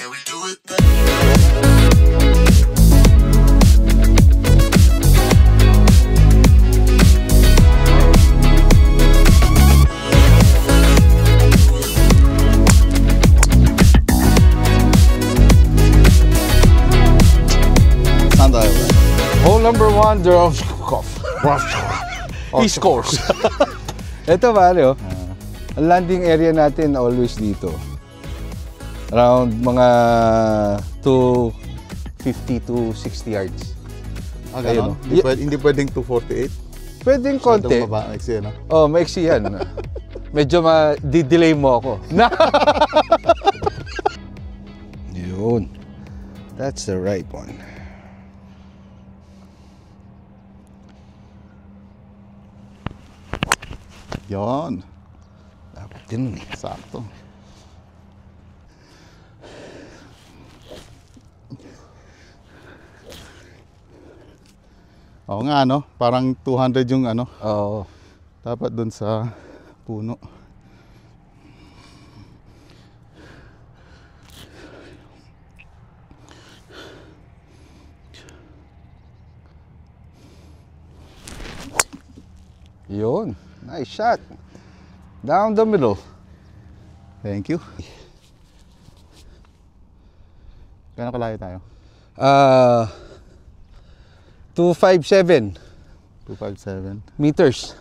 Can we do it? Hole number 1, he scores. Ito pare, ang landing area natin always dito. Around mga 250 to 60 yards. Ayun, hindi pwedeng 248? Pwedeng konti. Maiksi, no? Oh, maiksi yan. Medyo ma-delay mo ako. Yun. That's the right one. Yon. Dapat din eh. Sakto. Oo nga, no? Parang 200 yung ano. Oo. Dapat dun sa puno. Yun. Nice shot. Down the middle. Thank you. Gano'ng kalayo tayo? 257 257 meters.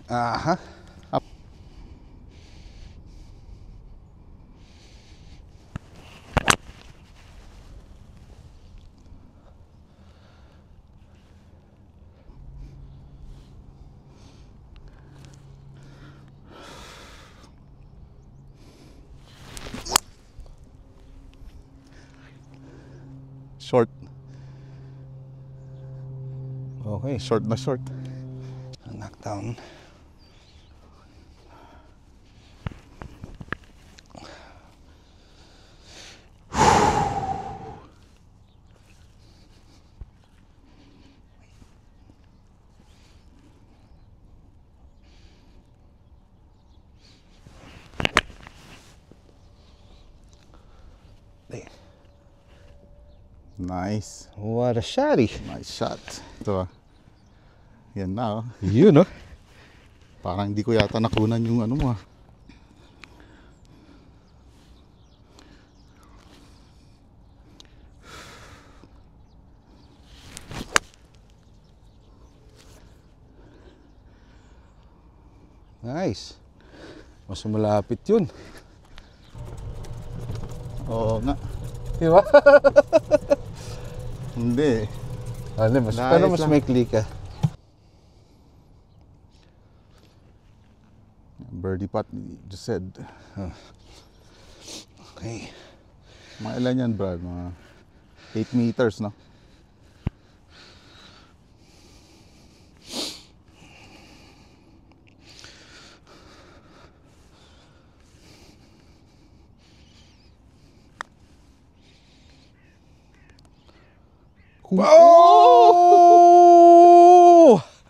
Aha. Up. Short. Okay. Short na short. Knockdown. Nice. What a shotty. Nice shot. Ito ah. Yan na oh. Yun, no? Parang hindi ko yata nakunan yung ano mo ah. Nice. Mas malapit yun. Oo nga. Di ba? Hindi. Ano, pero mas may click ka. Birdie putt, just said. Okay. Mga ilan yan, Brad? Mga 8 meters, no? Oh!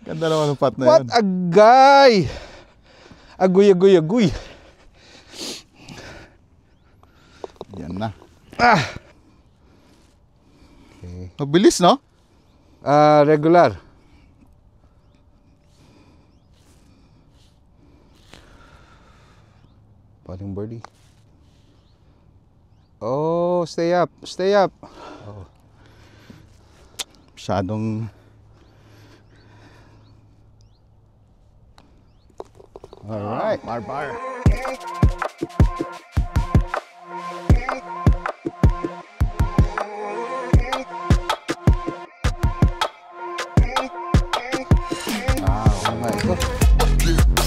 Ganda naman ang putt na What yan. a guy! Agoy, agoy, agoy. Yan na. Ah! Okay. Mabilis, no? Regular. Paling birdie. Oh, stay up. Stay up. Oh. Masyadong... Alright. Bar. Ito.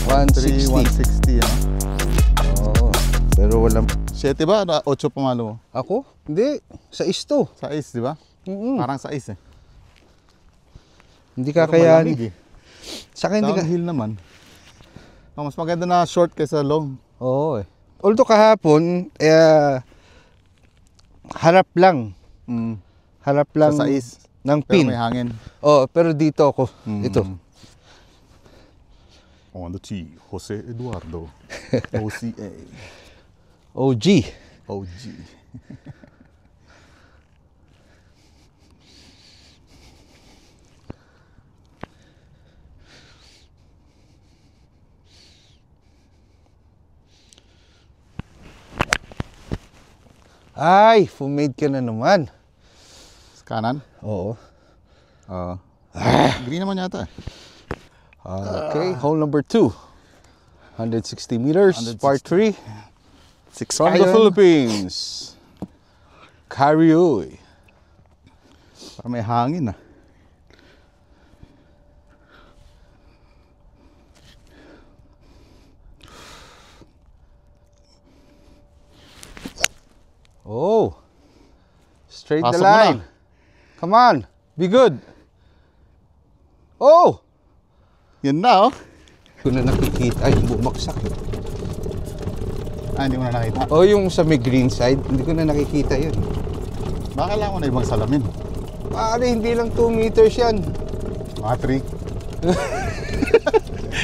160. 160, ano? Oo. Pero walang... 7 ba? 8 pamalo mo? Ako? Hindi. Sa to. Sa ice, di ba? Parang sa ice eh. Hindi Pero kakayanin. malamig eh. Saka hindi ka... Downhill naman. Oh, mas maganda na short kaysa long. Oo eh. Although kahapon, harap lang. Harap lang Sa ice. ng Pero pin. may hangin. Oo, pero dito ako. Ito. On the tee, Jose Eduardo. OCA. OG. OG. Ay, fumade ka na naman. Sa kanan? Oo. Oo. Green naman yata eh. Okay, hole number 2. 160 meters, 160. par 3. 6 From the Philippines. Karioy. Parang may hangin ah. Oh. Straight the Pasok mo line. na. Come on. Be good. Oh! Yun na oh. Hindi ko na nakikita. Ay, bumaksak. Ah, hindi mo na nakita. Oh, yung sa may green side, hindi ko na nakikita yun. Baka kailangan mo na ibang salamin. Pare, hindi lang 2 meters yan. Mga 3.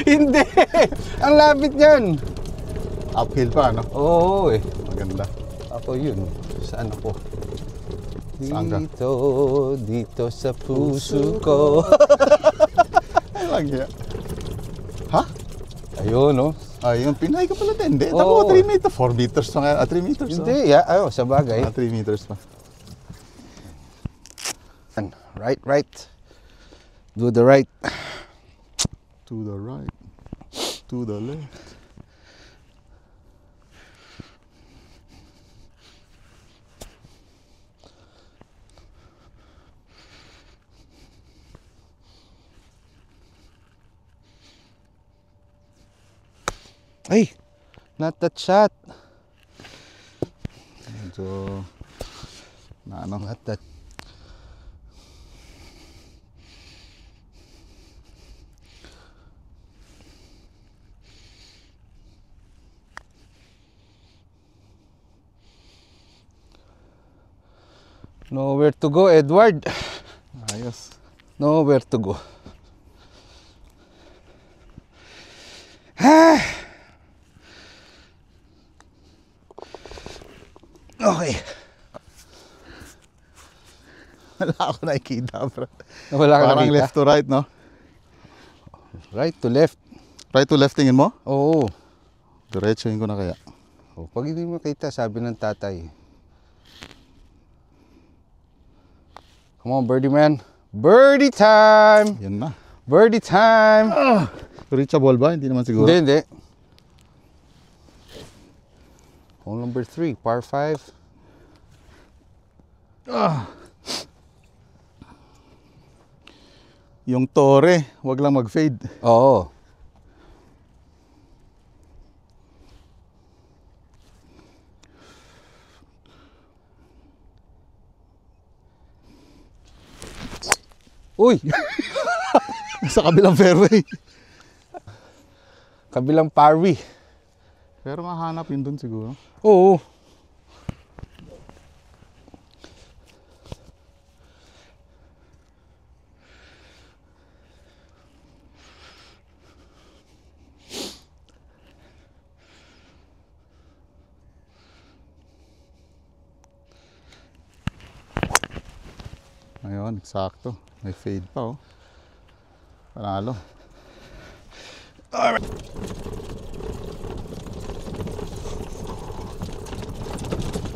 Hindi! Ang lapit niyan. Uphill pa ano? Oo eh. Maganda. Ako yun. Saan ako? Saan ka? Dito sa puso ko. Ay lang yan. Ha? Ayun, no? Ay, yung Pinay ka pala din. Hindi, Oo. tamo 3 meters. 4 meters pa nga. 3 meters. Hindi, ayo, sa bagay. 3 meters pa. Right. Do the right. To the right. To the left. Ay, not that shot. Medyo na ano. Not that. Nowhere to go, Edward. Ayos. Nowhere to go. Okay. Wala ako nakikita, bro. Wala ka Parang nakita? left to right, no? Right to left. Right to left tingin mo? Oo. Diretsuhin ko na kaya. Oh, pag hindi mo makita, sabi ng tatay. Come on, birdie man. Birdie time! Yan na. Birdie time! Reachable ba? Hindi naman siguro. Hindi. Hole number 3, par 5. Yung tore, wag lang mag-fade. Oo. Uy! Sa kabilang fairway. Kabilang parwi. Pero mahanap yun dun siguro. Oo. Ayun, eksakto. May fade pa oh. Panalo.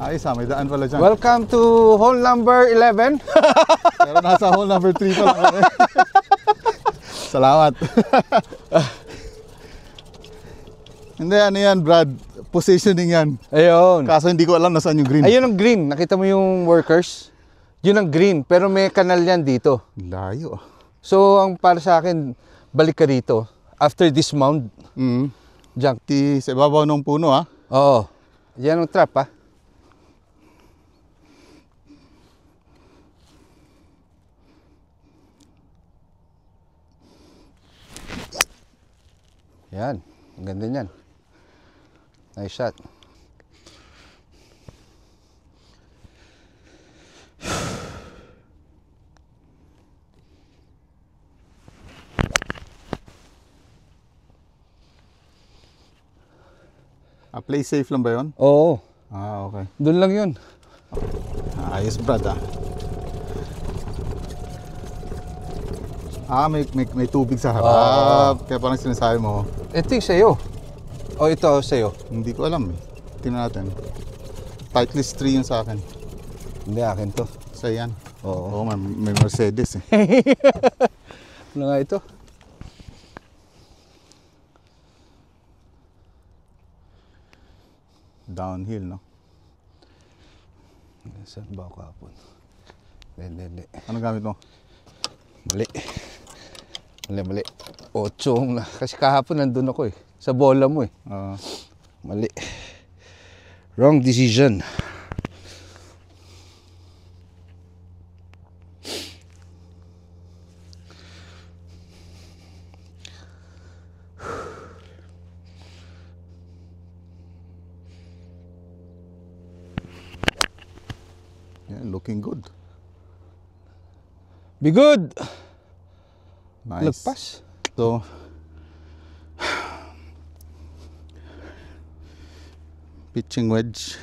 Ayos may daan pala dyan. Welcome to hole number 11. Pero nasa hole number 3 pa lang kami. Salamat. Hindi, ano yan, Brad? Positioning yan. Ayun. Kaso hindi ko alam nasaan yung green. Ayun ang green. Nakita mo yung workers? Yun ang green. Pero may kanal yan dito. Layo. So, ang para sa akin, balik ka rito. After this mound, diyan. Sa ibabaw ng puno ha. Oo. Yan ang trap ha. Yan. Ang ganda niyan. Nice shot. Play safe lang ba yun? Oo. Okay. Doon lang yun. Ayos, Brad, ah. May tubig sa harap. Kaya parang sinasabi mo. Ito yung sa'yo. O ito sa'yo. Hindi ko alam eh. Tingnan natin. Titleist 3 yun sa akin. Hindi, akin to. Sa yan. Oo. Oo, may Mercedes eh. Ano nga ito? Downhill, no? Saan ba ako kahapon? Hindi. Ano gamit mo? Mali. Mali. 8 na. Kasi kahapon nandun ako eh. Sa bola mo eh. Mali. Wrong decision. Yeah, looking good. Be good! Nice. Lagpas. So, pitching wedge.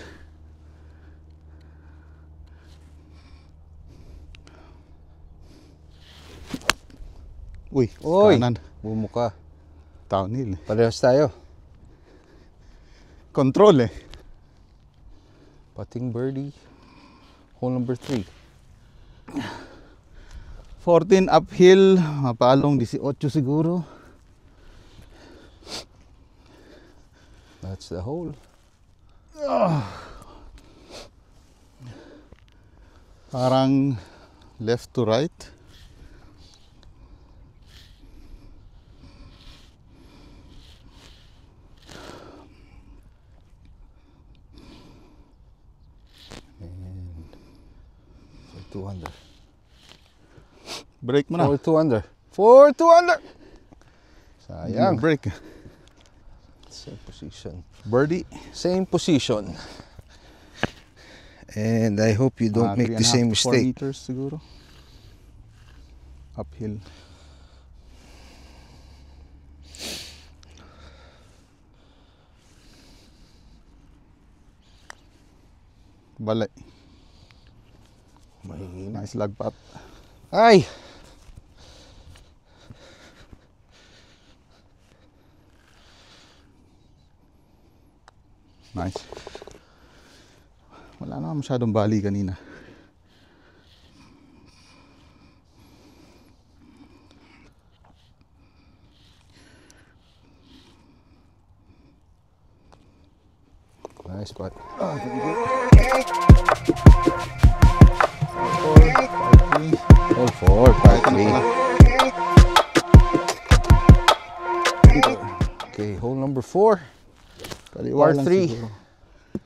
Uy, Oy! kanan. Bumuka. Downhill. Parehas tayo. Control eh. Putting birdie. Hole number 3. 14 uphill, mapalong 18 siguro. That's the hole. Parang left to right. And 2 under. Break mo na. 4-2 under. 4-2 under! Sayang. Break. Same position. Birdie. Same position. And I hope you don't make the same 4 mistake. meters siguro. Uphill. Balay. Mahihina. Nice lag putt. Ay! Nice. Wala na masyadong bali kanina. Nice putt. Hole 4, par 3. Okay, hole number 4. Kaliwa Par lang 3. siguro.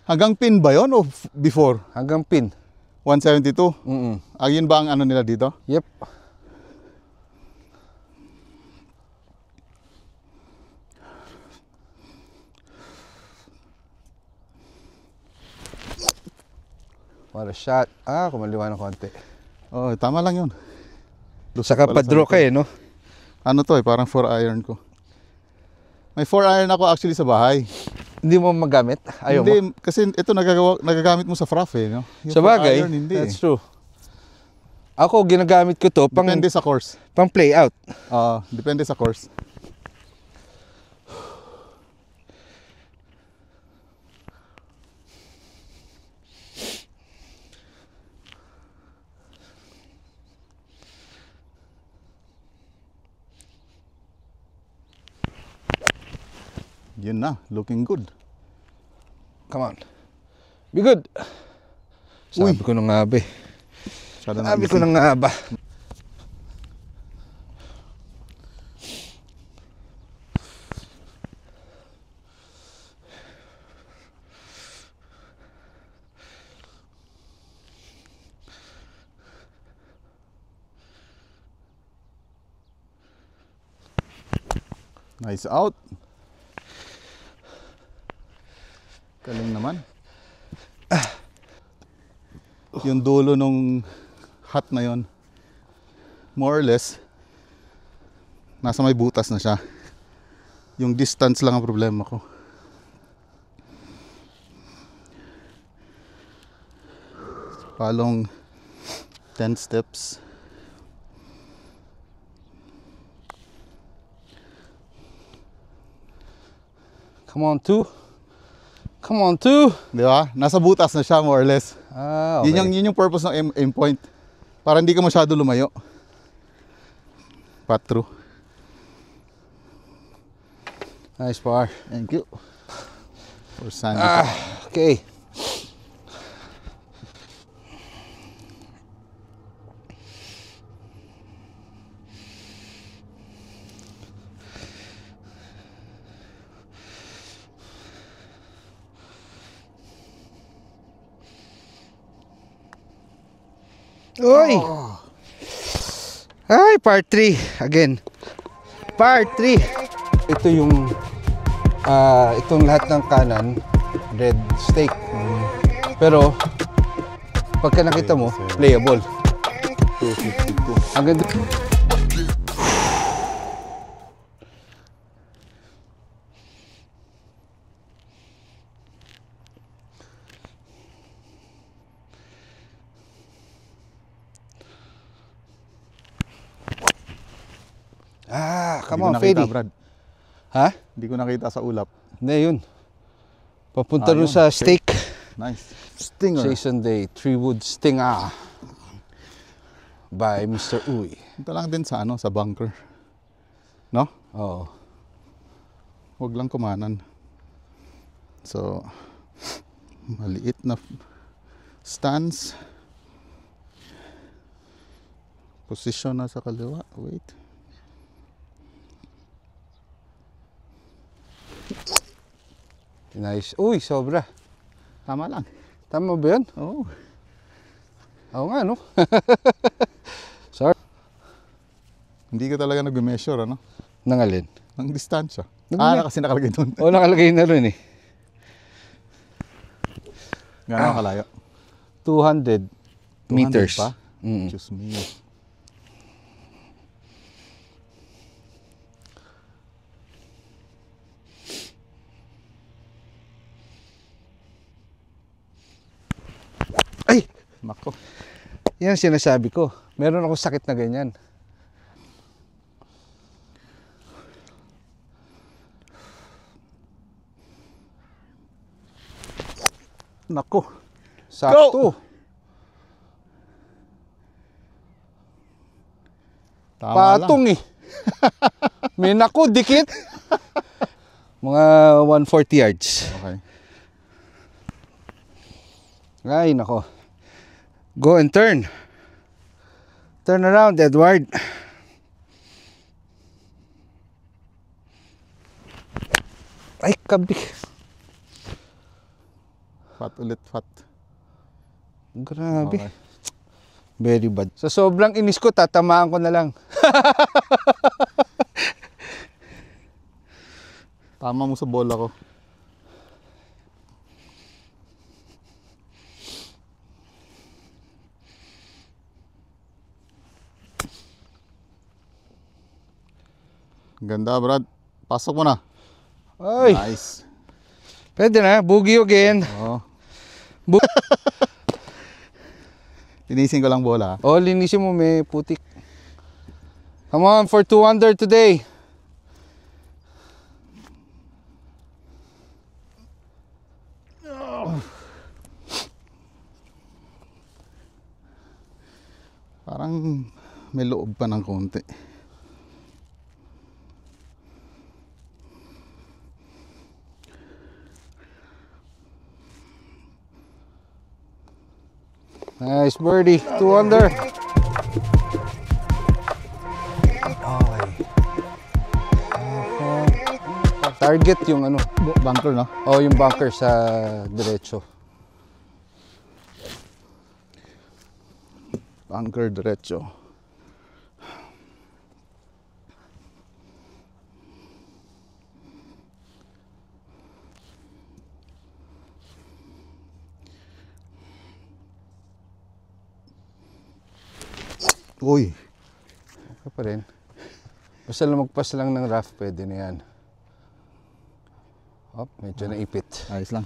Hanggang pin ba yon o before? Hanggang pin. 172? Mm-mm. Ayun ba ang ano nila dito? Yep. What a shot. Kumaliwa ng konti. Oh, tama lang yun. Saka pa-draw ka eh, no? Ano to eh, parang 4 iron ko. May 4 iron ako actually sa bahay. Hindi mo magamit? Ayaw mo? Hindi, kasi ito nagagamit mo sa froth eh, no? Yung Sa 4 bagay, iron, hindi that's eh. true. Ako, ginagamit ko to Depende sa course. pang play out. Depende sa course. Yun na, looking good. Come on. Be good. Sabi ko na nga ba eh. Sabi ko na nga ba. Nice out. Galing naman. Yung dulo nung hut na yon, more or less, nasa may butas na siya. Yung distance lang ang problema ko. Palong 10 steps. Come on, 2. Come on, 2. Di ba? Nasa butas na siya more or less. Ah, okay. Yun yung purpose ng aim point. Para hindi ka masyado lumayo. Pat through. Nice par. Thank you. For Sandy. Okay. Uy! Ay, part 3 again. Part 3. Ito yung itong lahat ng kanan red stake. Pero pagka nakita mo, playable. 252. Ang ganda. Come on, Fady. Brad. Ha? Hindi ko nakita sa ulap. Hindi, yun. Papunta rin sa stake. Nice. Stinger. Jason Day, Treewood Stinger. By Mr. Uy. Ito lang din sa sa bunker. No? Oo. Huwag lang kumanan. So, maliit na stance. Position na sa kaliwa. Wait. Nice. Uy, sobra. Tama lang. Tama ba yun? Oo. Oo nga, no? Sorry. Hindi ka talaga nag-measure, ano? Nangalin. Ng distansya. Kasi nakalagay doon. Oo, nakalagay na rin eh. Gano'ng kalayo? 200 meters. 200 pa? Mm. Diyos me. Ay! Nako. Yan sinasabi ko. Meron akong sakit na ganyan. Nako. Sakto. Tama Patong lang. eh. May nako, dikit. Mga 140 yards. Okay. Ay, nako. Go and turn. Turn around, Edward. Ay, kabik. Fat ulit, fat. Grabe. Okay. Very bad. Sa sobrang inis ko, tatamaan ko na lang. Tama mo sa bola ko. Ganda, Brad. Pasok mo na. Ay, Nice. pwede na. Boogie again. Oo. Bu- Tinisin ko lang bola. Oh, linisin mo, may putik. Come on, for 2 under today. Parang may loob pa ng konti. Nice birdie. 2 under. Target yung ano. Bunker, no? Oh, yung bunker sa diretso. Bunker diretso. Uy. Okay pa rin. Basta lumagpas lang ng rough, pwede na yan. Medyo naipit. Ayos lang.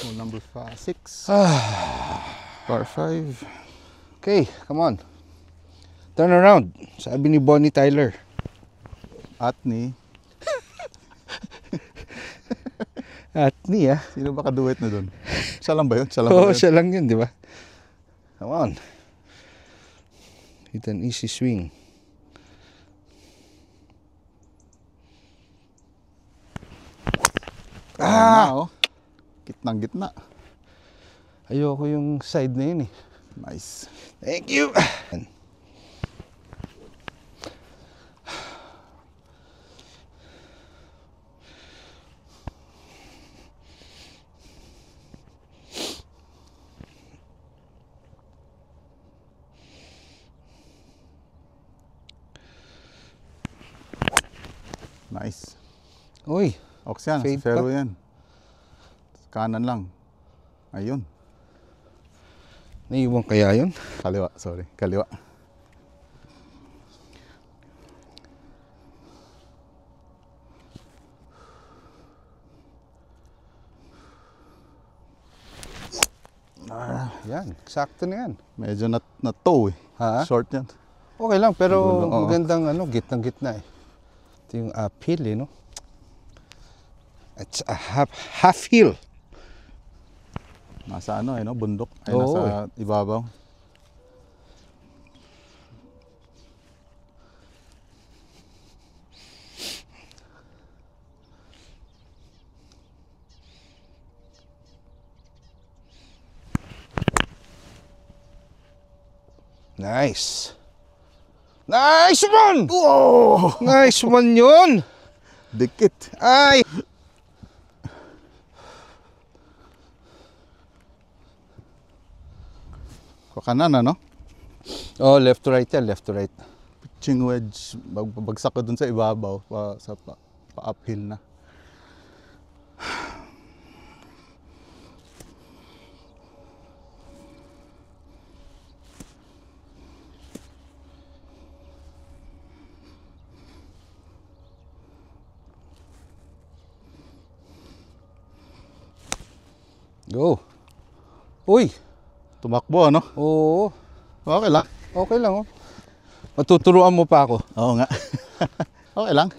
Hole number 6. Ah. Par 5. Okay, come on. Turn around. Sabi ni Bonnie Tyler. At ni, At niya. sino ba kaduet na doon? Siya lang ba yun? Siya lang ba Oo, yun? siya lang yun, di ba? Come on. Hit an easy swing. Ah! Oh. Gitnang gitna. Ayoko yung side na yun eh. Nice. Thank you. Nice. Uy, Ox yan. Fade Sa fairway pa. yan. Kanan lang. Ayun. naiwan kaya yun? Kaliwa. Sorry. Kaliwa. Yan, sakto na yan. Medyo na-tow eh. Ha? Short yan. Okay lang, pero Gulo, oo. magandang gitnang-gitna eh. Ito yung uphill eh, no? It's a half hill. Nasa ano eh, no? Bundok. Ay, Oo, nasa ibabaw. Nice. Nice one! Whoa! Nice one yun! Dikit. Ay! Kanan ano? Oh, left to right yan, left to right. Pitching wedge. Bagsak ko dun sa ibabaw. Pa-uphill na. Go. Uy! Tumakbo ano? Oo. Okay lang. Okay lang oh. Matuturuan mo pa ako. Oo nga. Okay lang.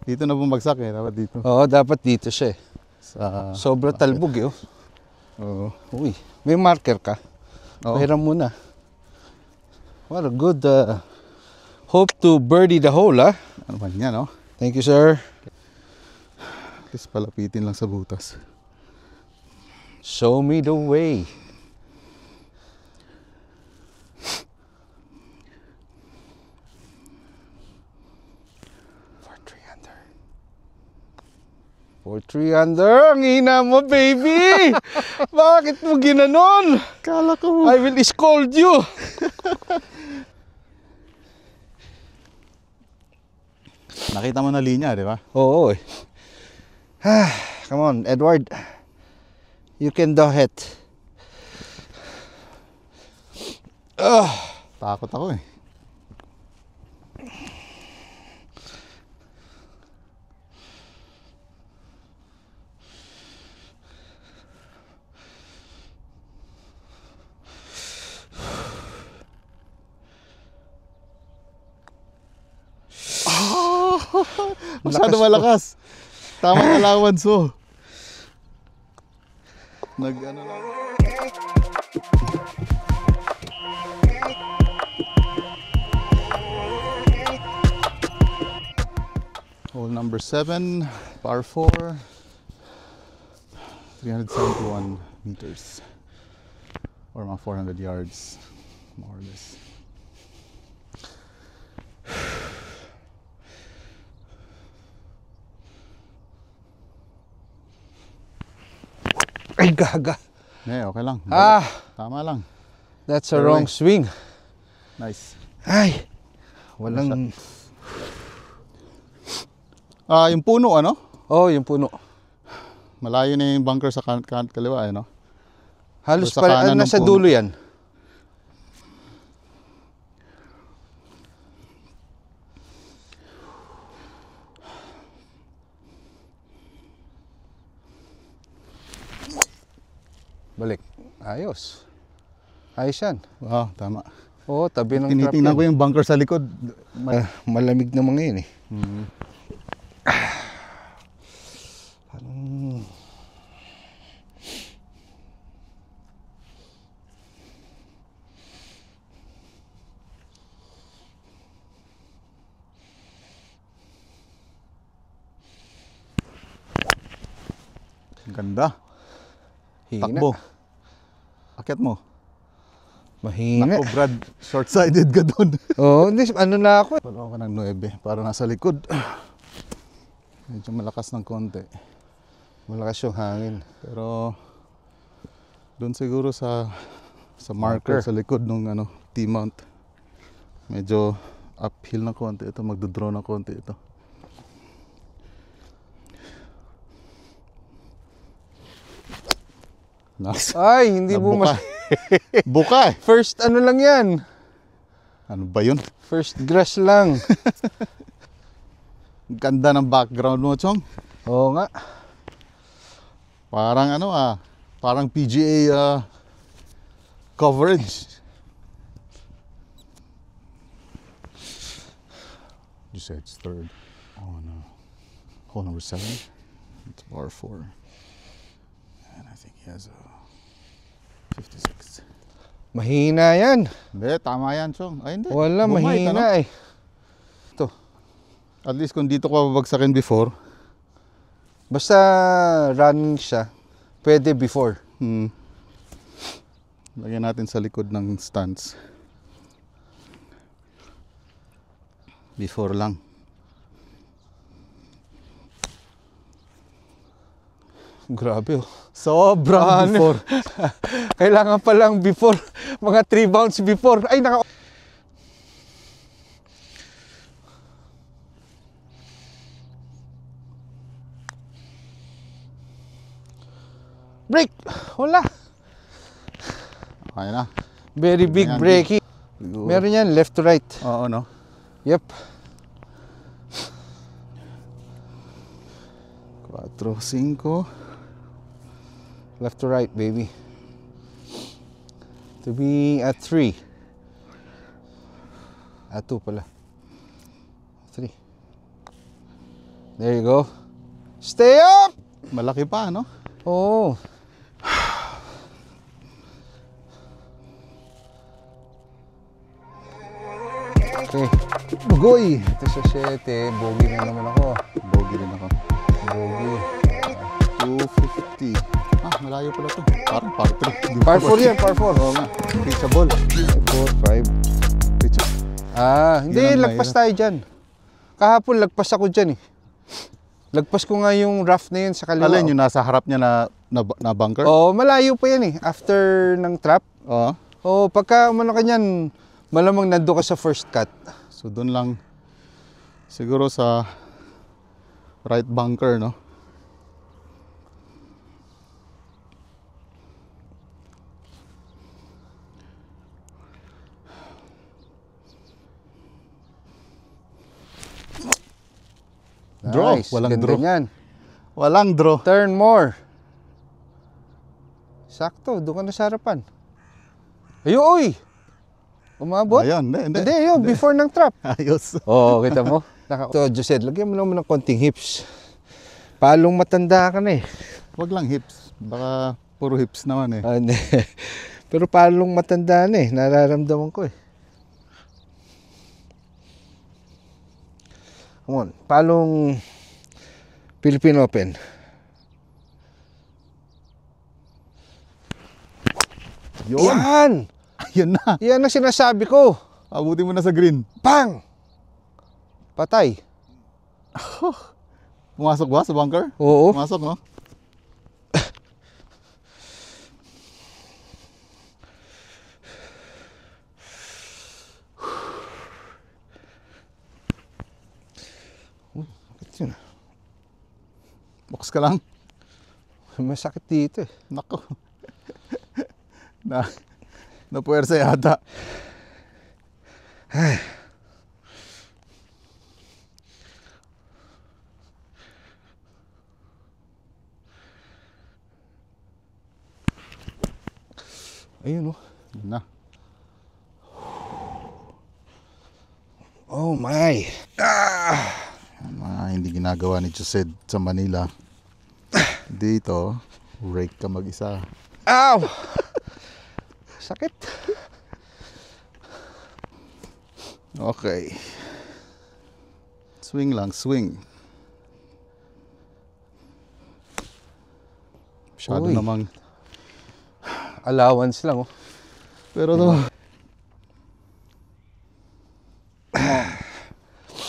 Dito na bumagsak eh. Dapat dito. Oo, dapat dito siya eh. Sa... Sobra talbog eh oh. Oo. Uy, may marker ka? Oo. Pahiram muna. What a good hope to birdie the hole, ah. Ano man yan, no? Thank you, sir. At least palapitin lang sa butas. Show me the way. For 3 under. Ang hina mo, baby! Bakit mo ginanon? Kala ko. I will scold you. Nakita mo na linya, di ba? Oo eh. Come on, Edward. You can do it. Takot ako eh. Masyado malakas. Tamang allowance oh. Nag-ano lang. Hole number 7, par 4, 371 meters. Or mga 400 yards, more or less. Ay, gaga. Okay lang. Ah, Tama lang. that's a Fairway. wrong swing. Nice. Ay, walang... Yung puno ano? Oh, yung puno. Malayo na yung bunker sa kaliwa eh, no? Halos Sa kanan ng nasa puno. dulo yan. Balik. Ayos. Ayos yan. Wow, tama. Oo, tabi ng trap Tinitingnan yan. ko yung bunker sa likod. Malamig na mga yun eh. Ganda. Hina. Takbo. Akyat mo. Mahina. Nako, Brad. Short-sighted ka doon. Oo, hindi, ano na ako. Wala ka ng 9 para nasa likod. Medyo malakas ng konti. Malakas yung hangin. Pero doon siguro sa marker sa likod ng T-mount. Medyo uphill na konti ito, magdo-draw ng konti ito. Nice. Ay, hindi mo Nabuka. Buka eh. First ano lang yan. Ano ba yun? First grass lang. Ganda ng background mo, Chong. Oo nga. Parang parang PGA coverage. You said it's third. Oh no. Hole number 7. It's par 4. And I think he has a 56. Mahina yan. Hindi, tama yan, Chong. Ay, hindi. Wala, Bumait, mahina eh. Ito. At least kung dito ko babagsakin before. Basta running siya, pwede before. Lagyan natin sa likod ng stance. Before lang. Grabe oh. Sobrang before. Kailangan pa lang before. Mga 3 bounce before. Ay, naka... Break! Wala. Okay na. Very big Ayan, breaking. Siguro. Meron yan, left to right. Oo, no? Yep. 4, 5. Left to right, baby. To be at 3. At 2 pala. 3. There you go. Stay up! Malaki pa, no? Oo. Okay. Bugoy! Ito sa 7. Bogey na naman ako. Bogey rin ako. Bogey. 250. Malayo pala to. Parang par 3. Par 4 yan, par 4. Oo nga. Reachable. 4, 5. Reachable. Hindi, Yun ang lagpas mahirap. tayo dyan. Kahapon, lagpas ako dyan eh. Lagpas ko nga yung rough na yun sa kaliwa. Alin yung nasa harap niya na bunker? Oo, malayo pa yan eh. After ng trap. Oo. Oo, pagka umano ka niyan, malamang nando ka sa first cut. So doon lang siguro sa right bunker, no? Draw. Nice. Walang Ganda draw. niyan. Walang draw. Turn more. Sakto, doon ka na sa harapan. Ayo, oy! Umabot? Ayun, hindi. Hindi, yun, before ng trap. Ayos. Oo, kita mo? So, Josette, lagyan mo naman ng konting hips. Palong matanda ka na eh. Wag lang hips. Baka puro hips naman eh. Hindi. Pero palong matanda na eh. Nararamdaman ko eh. Come on. Palong Philippine Open. Yun. Yan! Ayun na. Yan ang sinasabi ko. Abutin mo na sa green. Pang! Patay. Pumasok ba sa bunker? Oo. Pumasok, no? Bakit yun? Box ka lang. Masakit dito eh. Nako. na puwersa yata. Ayun oh. Yun na. Oh my. Hindi ginagawa ni Josed sa Manila. Dito, rake ka mag-isa. Ow! Sakit. Okay. Swing lang, swing. Masyado Uy. namang. Allowance lang oh. Pero to. Come on.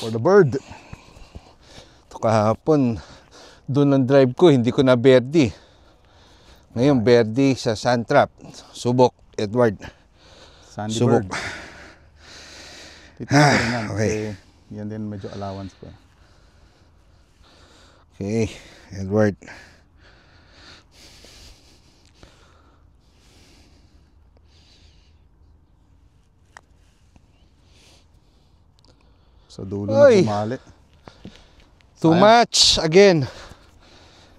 For the bird. Ito kahapon, doon ang drive ko, hindi ko na birdie. Ngayon, birdie sa sand trap. Subok, Edward. Sandy Subok. bird. Titignan rin yan. Okay. Kasi yan din medyo allowance pa. Okay, Edward. Sa dulo Oy. na bumali. Too Sayang. much again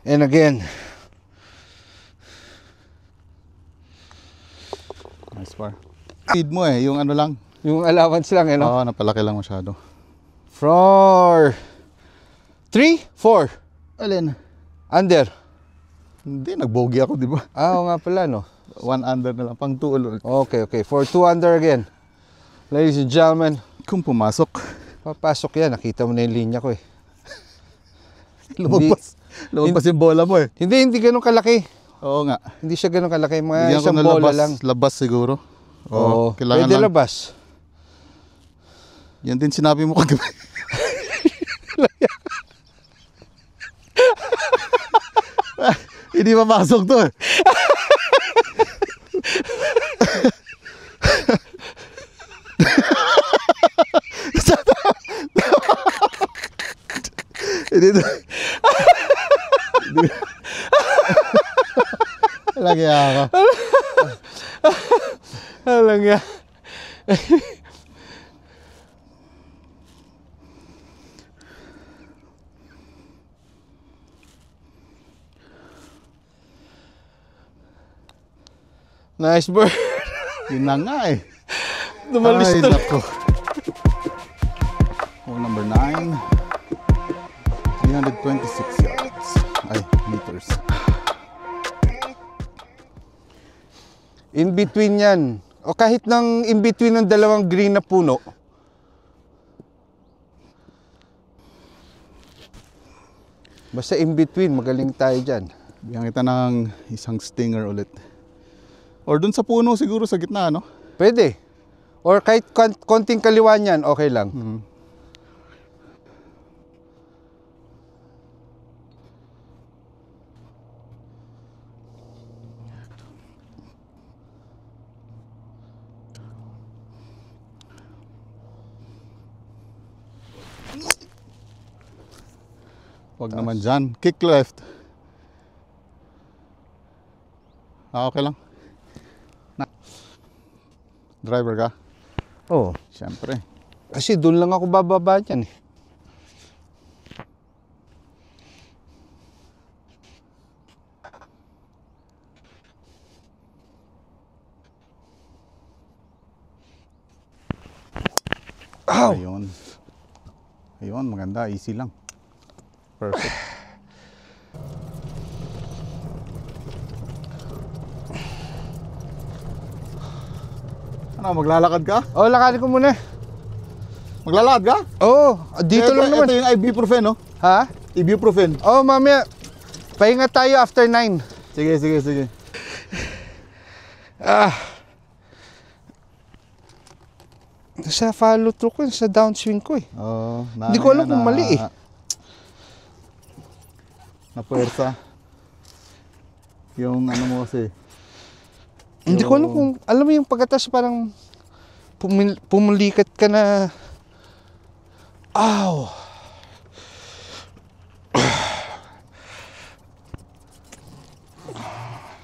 and again. Nice par. Speed mo yung ano lang. Yung allowance lang, eh, no? Oo, napalaki lang masyado. 3, 4, Alin? under. Hindi, nag-bogey ako, di ba? Oo nga pala, no? 1 under na lang, pang 2 ulit. Okay. For 2 under again. Ladies and gentlemen, Kung pumasok, papasok yan. Nakita mo na yung linya ko, eh. lumabas yung bola mo eh. Hindi ganun kalaki. Oo nga. Hindi siya ganun kalaki. Mga Bigyan ko isang na bola labas, lang. labas siguro. Oo, kailangan pwede lang. labas. Yan din sinabi mo kagabi. Hindi papasok to eh. Hindi to. Lagi ako. Alang nga. Nice bird. Yun na nga eh. Dumalis Ay, na. nako. Hole number 9. 326 yards. Ay, meters. In between yan. O kahit nang in between ng dalawang green na puno. Basta in between, magaling tayo dyan. Bigyan kita ng isang stinger ulit. Or dun sa puno siguro sa gitna, no? Pwede. Or kahit konting kaliwa niyan, okay lang. Wag naman dyan. Kick left. Okay lang. Driver ka? Oo. Siyempre. Kasi doon lang ako bababa dyan eh. Ow! Ayun. Ayun, maganda. Easy lang. Perfect. Ano, maglalakad ka? Oh, lakarin ko muna. Maglalakad ka? Oo, dito lang naman. Ito yung ibuprofen, no? Ha? Ibuprofen. Oh, mamaya. Pahinga tayo after 9. Sige, sige, sige. Sa follow through ko, sa downswing ko eh. Oh, Hindi ko alam kung mali eh. Na puwersa. Yung ano mo kasi. Hindi ko alam kung, alam mo yung pagkatas parang pumulikat ka na. Ow!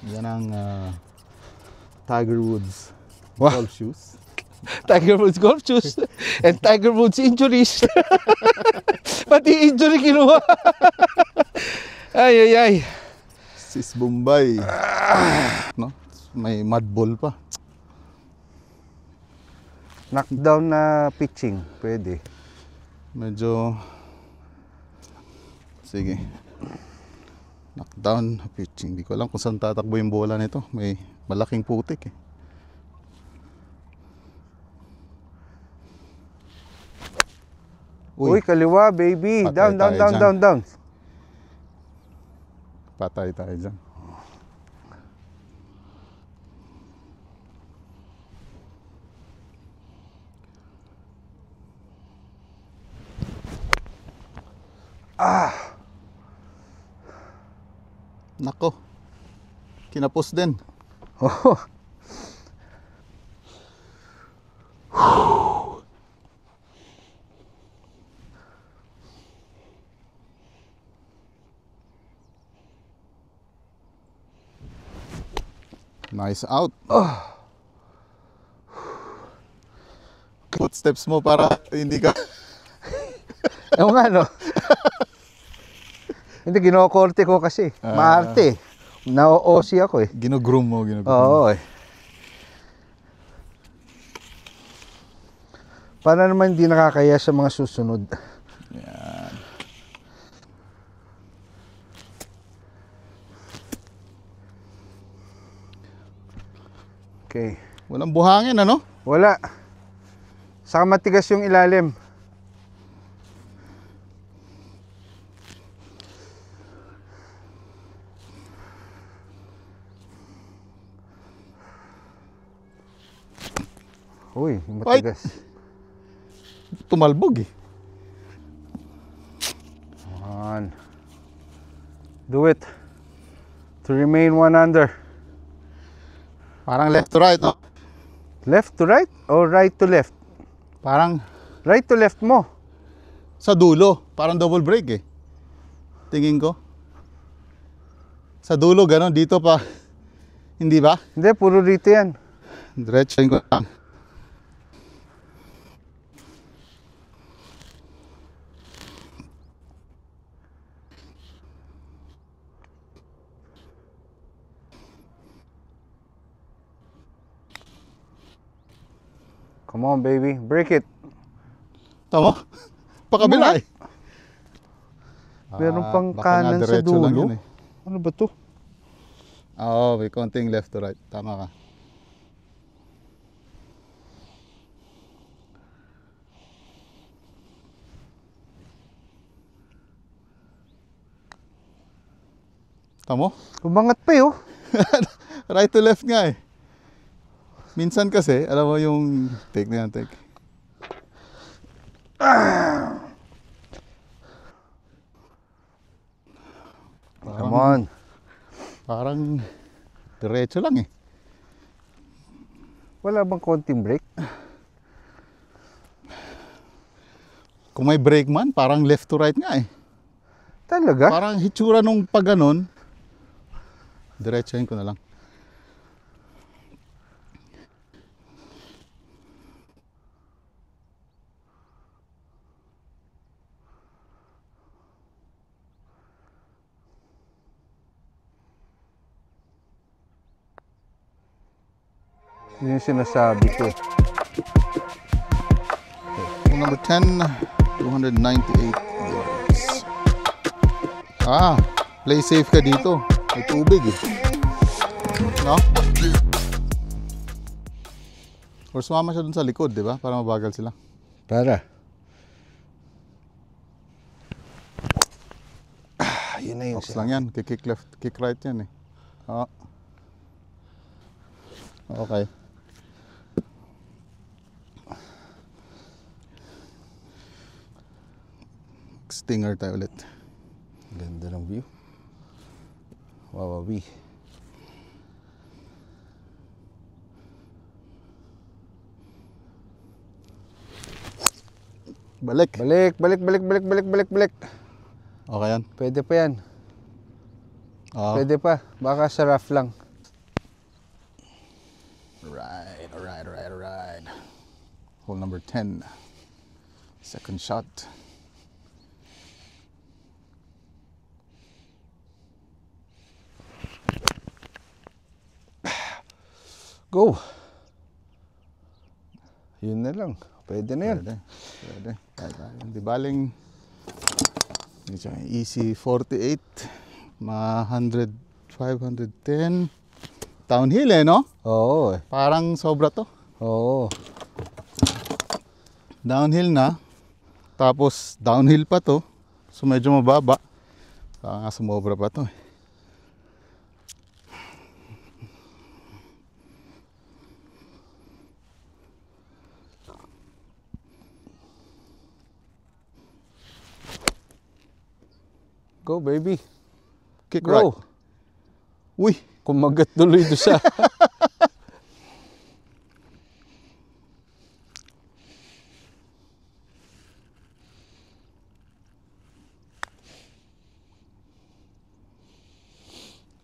Yan ang Tiger Woods Wow. golf shoes. Tiger Woods golf shoes and Tiger Woods injuries. Pati injury kinuha. Ay. Sis Bombay. No? may mud ball pa. Knockdown na pitching, pwede. Medyo, sige, knockdown na pitching. Hindi ko alam kung saan tatakbo yung bola nito. May malaking putik eh. Uy, kaliwa, baby. Patay Down, down, tayo down, dyan. down, down. Patay tayo dyan. Nako. Kinapos din. Oh. Nice out. Footsteps mo para hindi ka... Ewan nga, no? Hindi, kinokorte ko kasi. Maarte. Na-OC ako eh. Ginugroom mo, Oo eh. Para naman hindi nakakaya sa mga susunod. Yan. Okay. Walang buhangin, ano? Wala. Saka matigas yung ilalim. Uy, matigas. Tumalbog eh. On. Do it. To remain 1 under. Parang left to right, no? Left to right or right to left? Parang Right to left mo. sa dulo. Parang double break eh. Tingin ko. Sa dulo, gano'n. Dito pa. Hindi ba? Hindi, puro dito yan. Diretsahin ko lang. Come on, baby. Break it. Tama? Pakabila eh. Meron pang Baka nga kanan sa diretso lang dulo. yun eh. Ano ba to? Oo, may konting left to right. Tama ka. Tamo? Umangat pa yun. Right to left nga eh. Minsan kasi, alam mo yung take na yan, take. Come on. Parang diretso lang eh. Wala bang konting break? Kung may break man, parang left to right nga eh. Talaga? Parang hitsura nung pag ganon, diretsahin ko na lang. Yun yung sinasabi ko eh. Hole number 10, 298 yards. Play safe ka dito. May tubig eh. No? Or sumama siya dun sa likod, di ba? Para mabagal sila. Para. Yun na yun. Box lang yan. Kick left, kick right yan eh. Okay. Stinger tayo ulit. Ganda ng view. Wawawi. Balik. Balik. Okay yan. Pwede pa yan. Oo. Pwede pa. Baka sa rough lang. Alright. Hole number 10. Second shot. Go. Yun na lang. Pwede na yan. Pwede. Hindi baling easy 48, mga 100, 510. Downhill no? Oo. Parang sobra to. Oo. Downhill na. Tapos downhill pa to. So medyo mababa. Kaya nga sumobra pa to. Go, baby. Kick Go. right. Uy! Kumagat tuloy doon sa...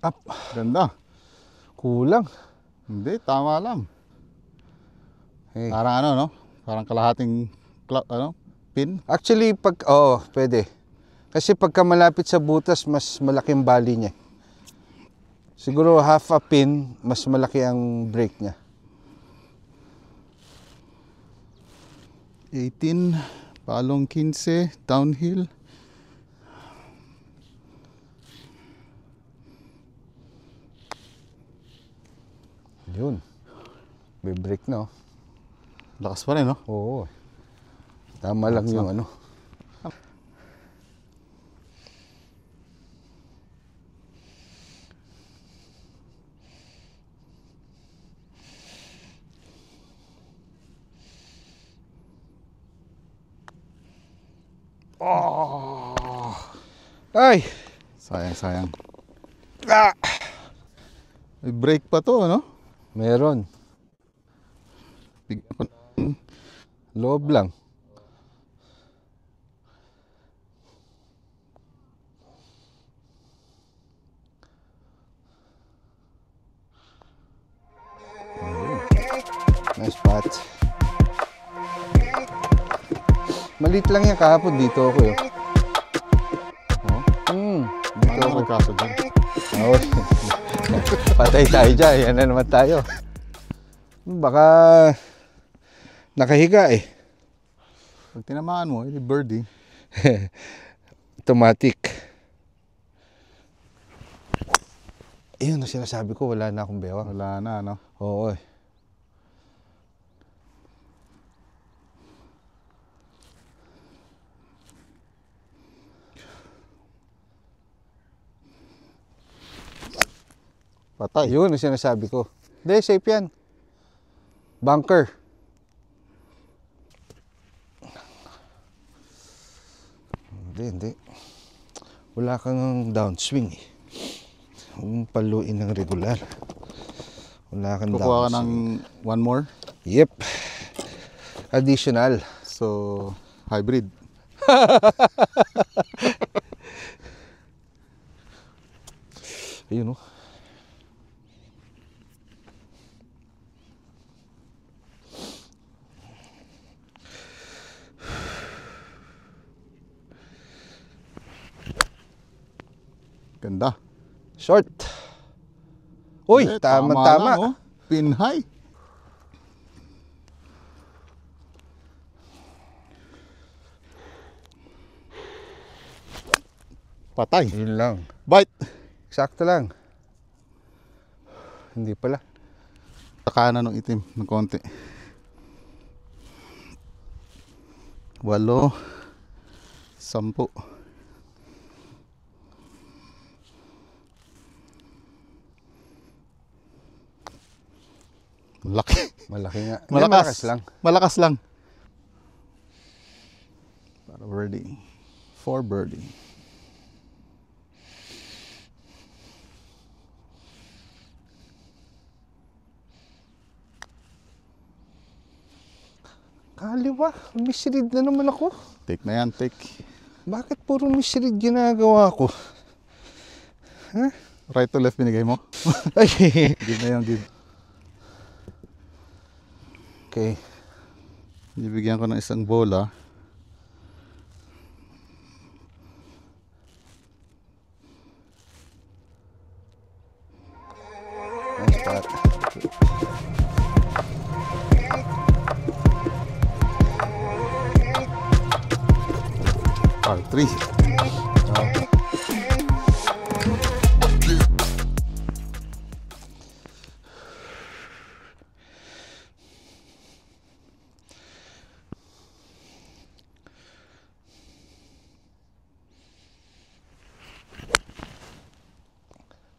Up. Ganda. Kulang. Hindi, tama lang. Hey. Parang ano, no? Parang kalahating pin. Actually, pwede. Kasi pagka malapit sa butas, mas malaking bali niya. Siguro half a pin, mas malaki ang brake niya. 18, palong 15, downhill. Yun. May brake na, oh. Lakas pa rin, no? Oo. Tama lang yung ano. Oh. Ay! Sayang. Ah! May brake pa to, no? Meron. Bigyan ko Loob lang. Nice spot. Maliit lang yan kahapon. Dito ako yun. Dito Ano ako. nagkaso dyan? Oo. Patay tayo dyan. Yan na naman tayo. Baka nakahiga eh. Pag tinamaan mo, hindi birdie. Automatic. Ayun ang sinasabi ko. Wala na akong bewang. Wala na, no? Oo eh. Patay. Yun ang sinasabi ko. Hindi, safe yan. Bunker. Hindi. Wala kang downswing eh. Huwag paluin ng regular. Wala kang Kukuha ka ng downswing. one more. Yep. Additional. So, hybrid. Ayun oh. Ganda. Short. Uy, Tama tama. lang, oh. Pin high. Patay. Yun lang. Bite. Sakto lang. Hindi pala. Kanan ng itim ng konti. 8, 10. Laki. Malaki nga. Hindi, Malakas lang. Malakas lang. Para birdie. 4 birdie. Kaliwa. Misread na naman ako. Take na yan, take. Bakit puro misread ginagawa ko? Right to left binigay mo. Ay. Give na yung give. Okay. Bibigyan ko ng isang bola. Nice spot. Par 3.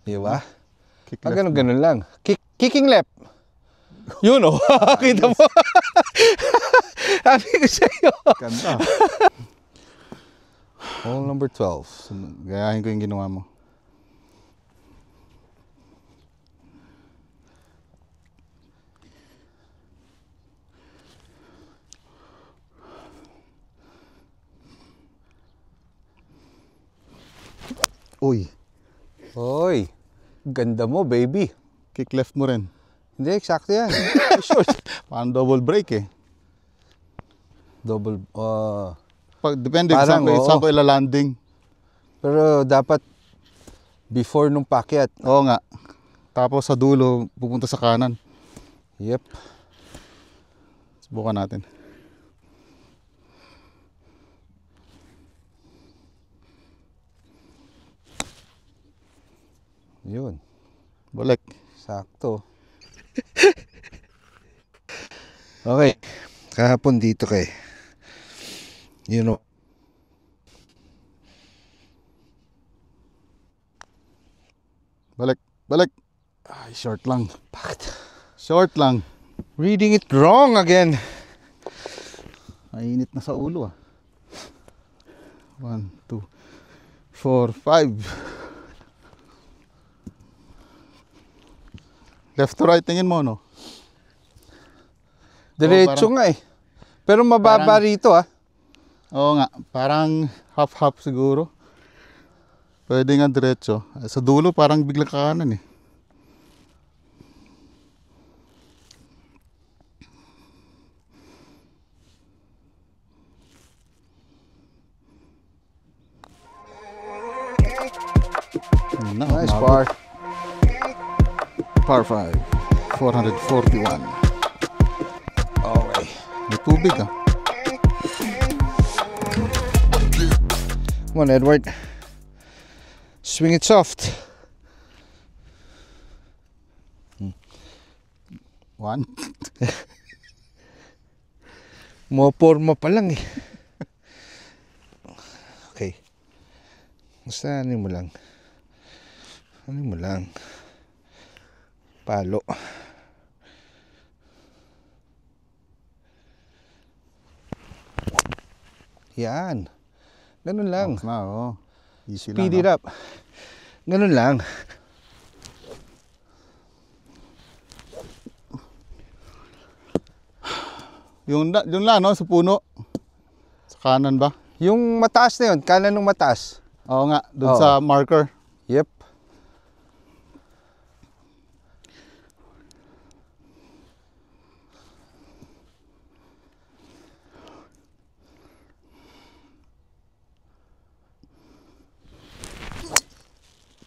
Di ba? Kick Ah, left. ganun lang. Kicking left. Yun oh. Kita mo. Sabi ko sa'yo. Ganda. Hole number 12. Gayahin ko yung ginawa mo. Uy, Hoy. Ganda mo, baby. kick left mo rin. Hindi, eksakto yan. Short. Parang double break eh. Double. Depende kung Parang, saan ko ilalanding. Pero dapat before nung pakyat. Oo nga. Tapos sa dulo, pupunta sa kanan. Yep. Subukan natin. Yun. Balik. Sakto. Okay. Kahapon dito kay. You know. Balik. Balik. Ay, short lang. Bakit? Short lang. Reading it wrong again. Mainit na sa ulo ah. 1, 2, 4, 5. Left to right, tingin mo, no? Diretso nga eh. Pero mababa Parang- rito ah. Oo nga, parang half-half siguro. Pwede nga diretso. Sa dulo, parang biglang kakanan eh. Nice par. Par 5. 441. Okay. May tubig ah. Come on, Edward. Swing it soft. 1. Moporma pa lang eh. Okay. Basta ano mo lang. Ano mo lang. Palo. Yan. Ganun lang. Na, oo. Easy Speed it lang. up. Ganun lang. Yung lang, no? Sa puno. Sa kanan ba? Yung mataas na yun, kanan ng mataas. Oo nga, doon Oo. sa marker. Yep.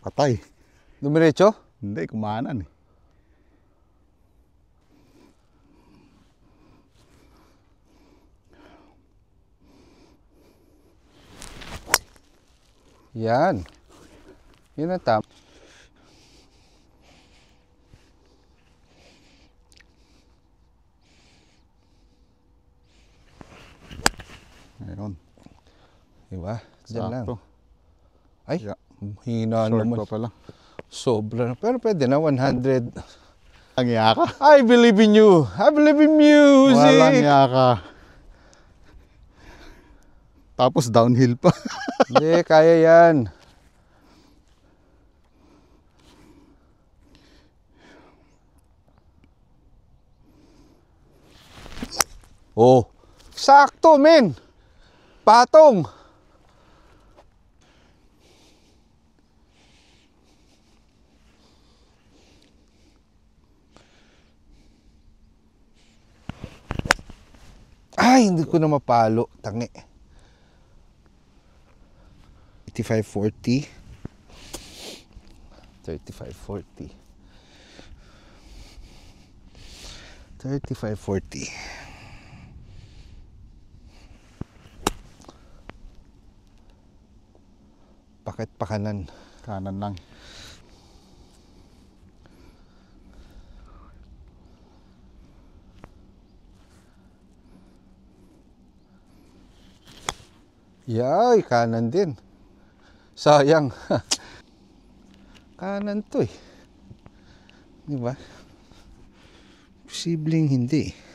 Patay. Dumiretso? Hindi, kumanan eh. Yan. Yun ang tama. Ayun. Diba? Diyan lang. Sakto. Ay, Yeah. hina Short naman. pa pala. Sobra na. Pero pwede na, 100. Ang iya ka. I believe in you. I believe in music. Walang iya ka. Tapos downhill pa. Hindi, kaya yan. Oh, sakto, men. Patong. Ay, hindi ko na mapalo. Tangi. 85-40. 35-40. 35-40. Bakit pa kanan? Kanan lang. Yay, kanan din. Sayang. Kanan to eh. Di ba? Posibleng hindi.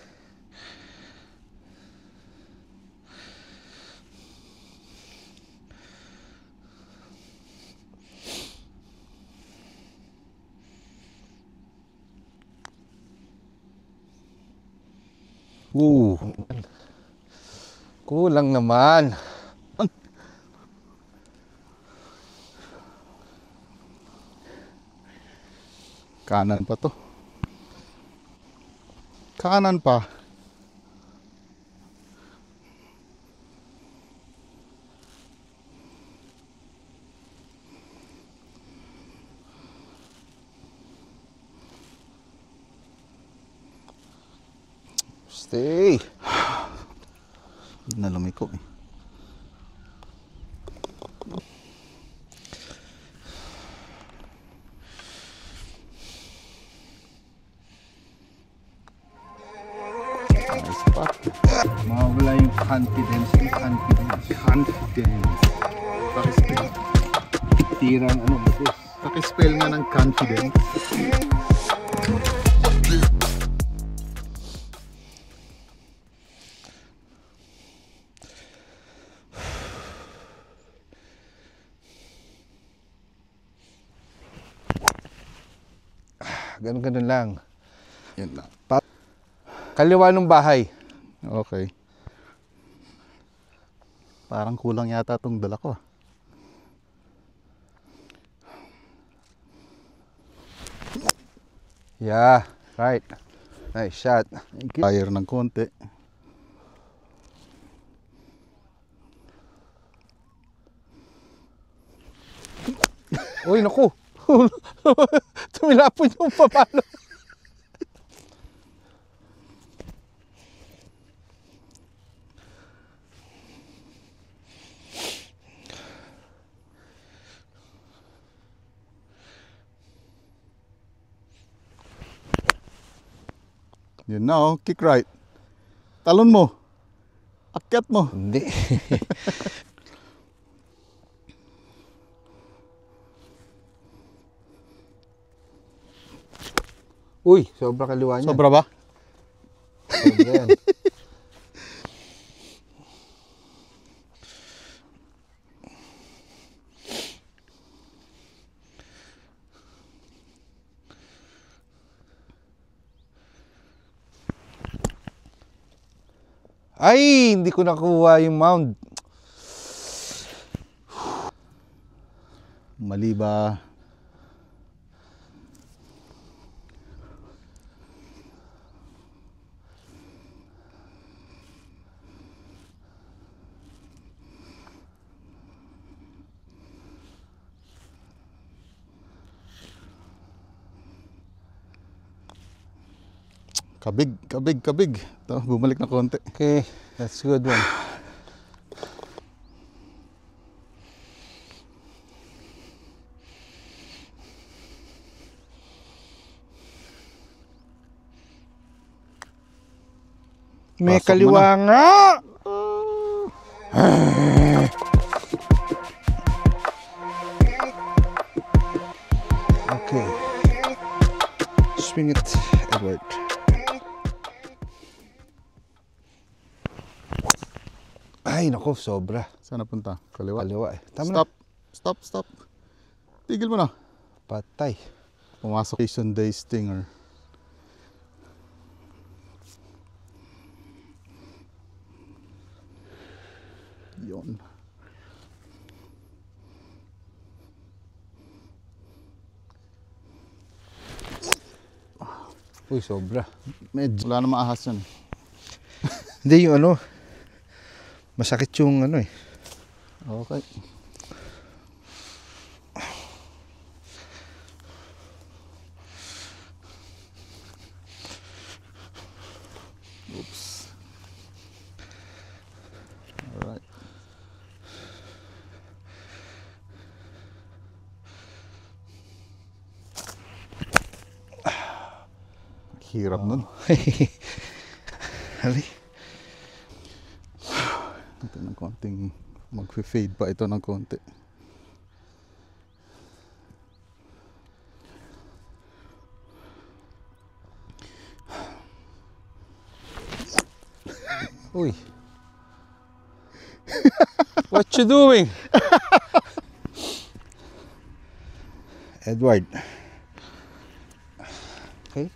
Kulang naman. Kanan pa to. Kanan pa. Stay. Hindi na lumiko eh. Nice spot. Mawala yung confidence. Confidence. Pakispell. Tirang ano ba this? Pakispell nga ng confidence. Ganun lang. Yan lang. Kaliwa ng bahay. Okay. Parang kulang yata tong dala ko. Yeah, right. Nice shot. Fire ng konti. Uy, naku. Tumilapon yung papalo. Yun na oh, kick right. Talon mo. Akyat mo. Hindi. Uy, sobra kaliwa niya. Sobra ba? Sobra yan. Ay, hindi ko nakuha yung mound. Mali ba? Kabig. Ito, bumalik na konti. Okay, that's a good one. May Pasok mo kaliwa nga! Okay. Swing it, Edward. Ay, nako, sobra. Saan napunta? Kaliwa. Kaliwa eh. Tama Stop. Tigil mo na. Patay. Pumasok Asian Day Stinger. Yun. Uy, sobra. Medyo wala na maahas yan. Hindi, yung ano, masakit yung ano eh. Okay. Oops. Alright. Hirap nun. Hali. Ito ng konting mag-fade pa ito ng konti. Uy. What you doing? Edward. Okay.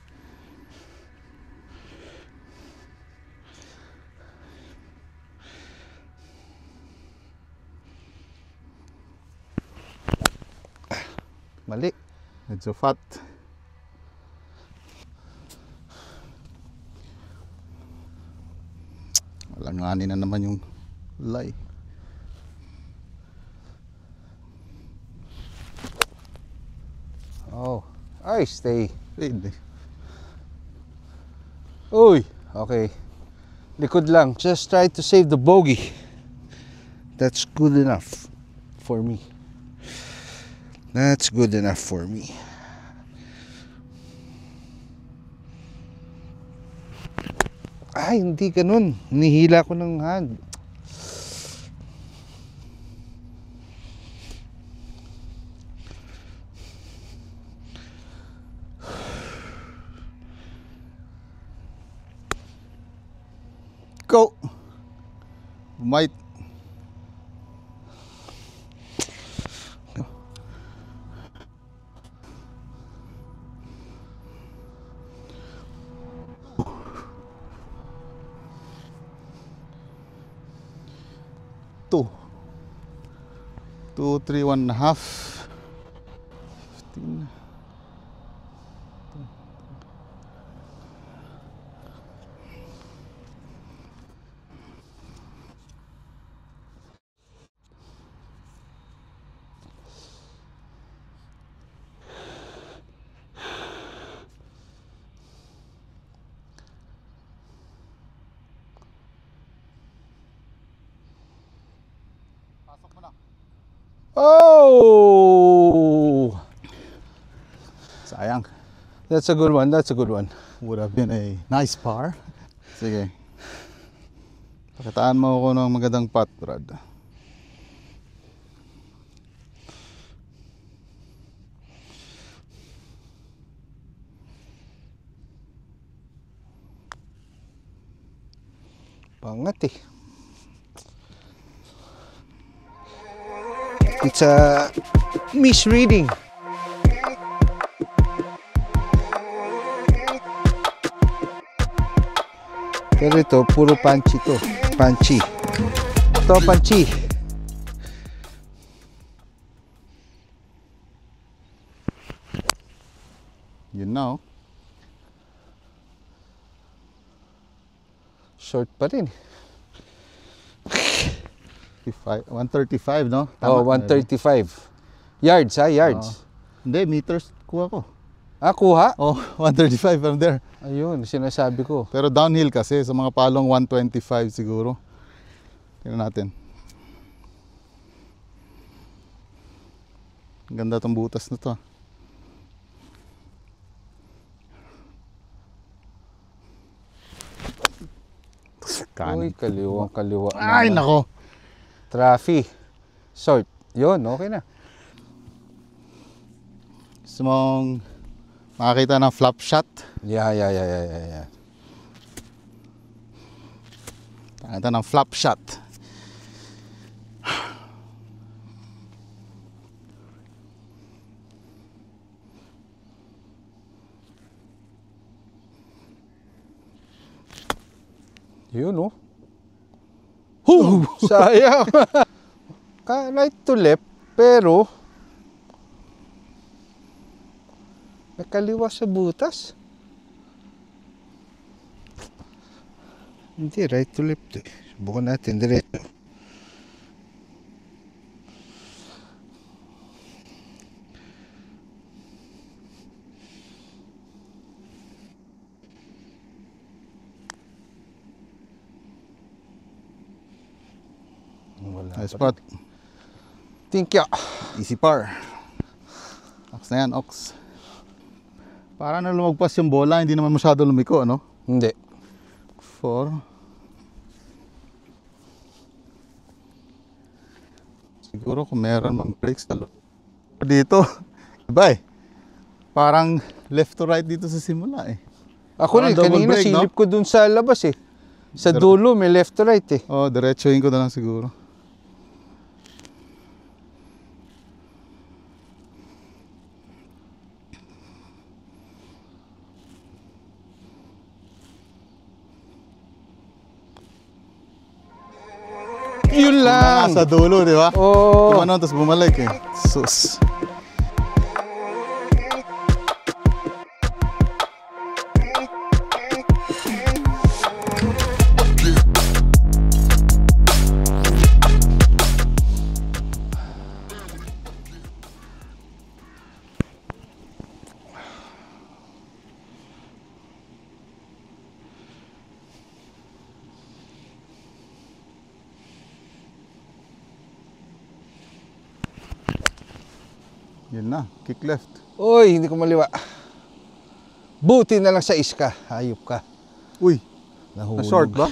Mali. Medyo fat. Walanganin na naman yung lay. Oh, ay, stay. Fade. Uy, okay. Likod lang. Just try to save the bogey. That's good enough for me. That's good enough for me. Ay, hindi ganun. Nihila ko ng hand. Go! Might. Two. 2, 3, 1.5. 15. Oh! Sayang. That's a good one. That's a good one. Would have been a nice par. Sige. Pakitaan mo ako ng magandang putt, Brad. Pangat eh. It's a misreading. Pero ito, puro punchy to. Punchy. Ito, punchy. You know. Short pa rin. 135, no? Oh, 135. Yards, ha? Yards. Hindi, meters kuha ko. Ah, kuha? Oh, 135 from there. Ayun, sinasabi ko. Pero downhill kasi, sa mga palong 125 siguro. Tingnan natin. Ang ganda tong butas na to. Uy, kaliwang kaliwa. Ay, nako. Traffic. Short. Yun, okay na. Gusto mong makakita ng flop shot? Yeah. Makakita ng flop shot. Yun, oh. Sayang. Right to left, pero may kaliwa sa butas. Hindi, right to left eh. Subukan natin diretso. Nice spot. Thank you. Easy par. Ox na yan, Ox. Para na lumagpas yung bola, hindi naman masyado lumiko, ano? Hindi. 4. Siguro kung meron mang breaks talo. Dito, iba eh. Parang left to right dito sa simula eh. Ako Parang rin, double kanina break, silip ko dun sa labas eh. Sa dulo, may left to right eh. Oh, diretsuhin ko na lang siguro. Yun lang! Sa dulo, di ba? Oo. Tumanon, tapos bumalik eh. Sus. Yun na, kick left. Uy, hindi ko maliwa. Buti na lang sa iska. Hayop ka. Uy, Nahulog. na-short ba?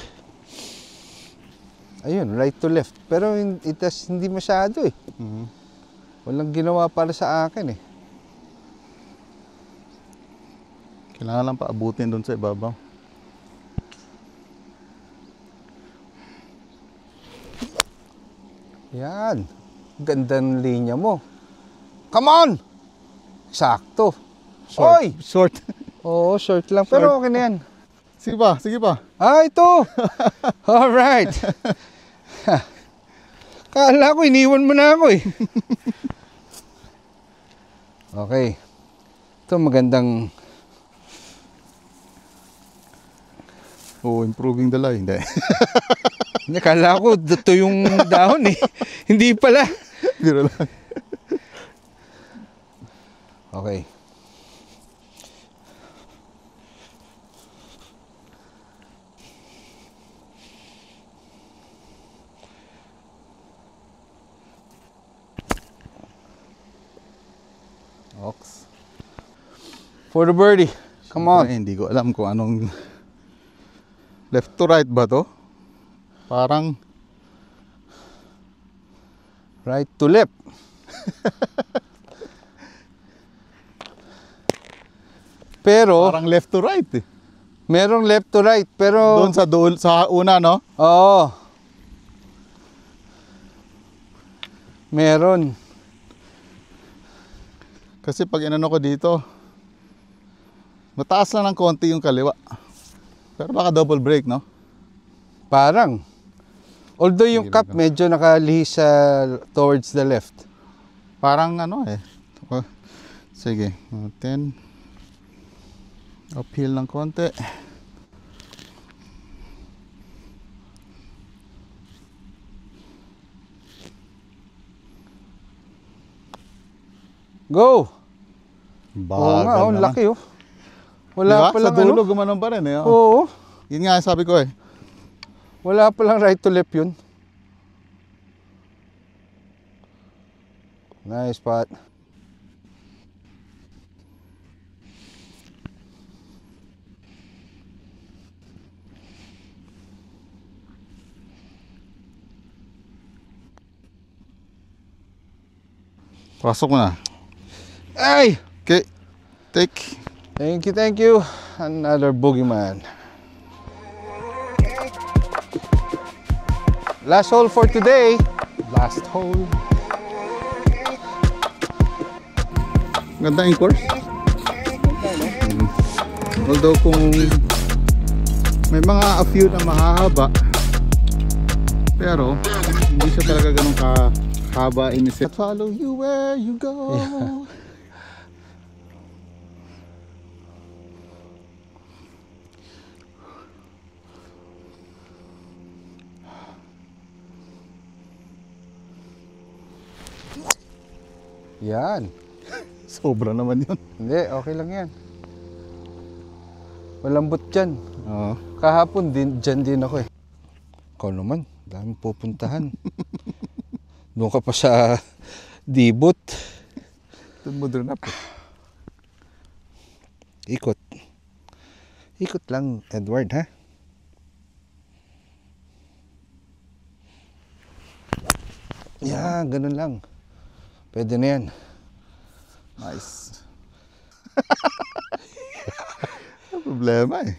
Ayun, right to left. Pero hindi masyado eh. Walang ginawa para sa akin eh. Kailangan lang paabutin doon sa ibabaw. Yan. Ganda ng linya mo. Come on! Sakto. Short. Oy! Short. Oo, short lang. Pero okay na yan. Sige pa, sige pa. Ah, ito! Alright. Kala ko, iniwan mo na ako eh. Okay. Ito magandang... Oh, improving the line. Hindi. Hindi, kala ko, ito yung dahon eh. Hindi pala. Biro lang. Okay. Ox. For the birdie. Come on. Siyempre, hindi ko alam kung anong left to right ba to? Parang Right to left. Pero, parang left to right eh. merong left to right. Pero, Doon sa una, no? oo. Meron. Kasi pag inano ko dito, mataas lang ng konti yung kaliwa. Pero baka double break, no? Parang. Although yung Sige cup lang. medyo nakalihis towards the left. Parang ano eh. Oh, sige. 10. Uphill ng konti. Go! Oo nga, Bagal oh, naman. laki oh. Wala Diba? pa Sa lang dulo, ano. gumanon pa rin eh. Oh. Oo. Yun nga sabi ko eh. Wala pa lang right to left yun. Nice spot. Pasok mo na. Ay! Okay. Take. Thank you, thank you. Another boogeyman. Last hole for today. Last hole. Ganda yung course. Although kung may mga a few na mahahaba, pero hindi siya talaga ganun kahaba inisip. Follow you where you go. Yeah. Yan. Sobra naman yun. Hindi, okay lang yan. Malambot dyan. Oo. Kahapon, dyan din ako eh. Ikaw naman, daming pupuntahan. Doon ka pa sa dibot. Doon mo doon up. Ikot. Ikot lang, Edward, ha? Yan, ganun lang. Pwede na yan. Nice. Ano problema eh.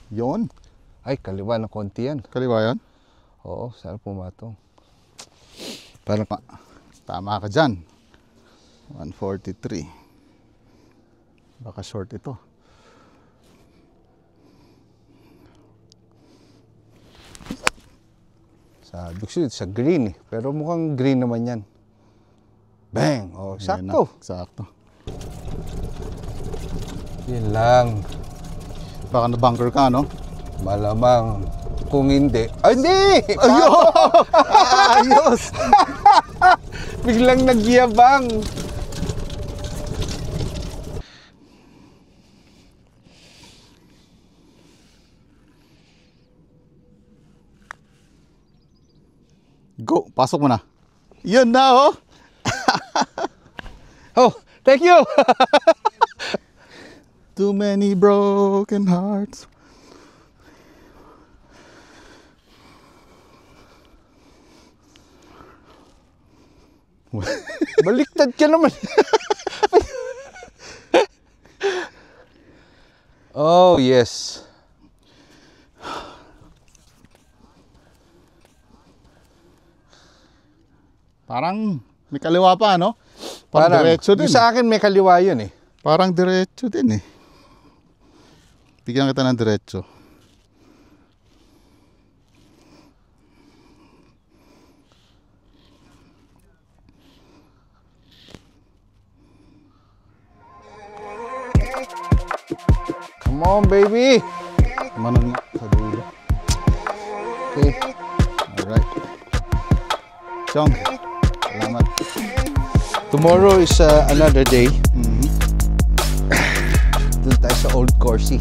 Yon. Ay, kaliwa ng konti yan. Kaliwa yan? Oo, sana pumatong. Parang tama ka dyan. 143. Baka short ito. Sabi ko sa green eh. Pero mukhang green naman yan. Bang! Oh, Yan na, sakto. sakto. Yun lang. Baka na-bunker ka, no? Malamang. Kung hindi. Ay, hindi! Ayun! Ayos! Biglang nagyabang. Go! Pasok mo na. Yan na, oh! Oh, thank you! Too many broken hearts. Baliktad ka naman. Oh, yes. Parang may kaliwa pa, no? Parang, diretso din. yung sa akin may kaliwa yun eh. Parang diretso din eh. Bigyan kita ng diretso. Come on, baby. Manang sa dulo. Okay. Alright. Chong, salamat. Tomorrow is another day. Mhm. Doon tayo sa Old Corsi.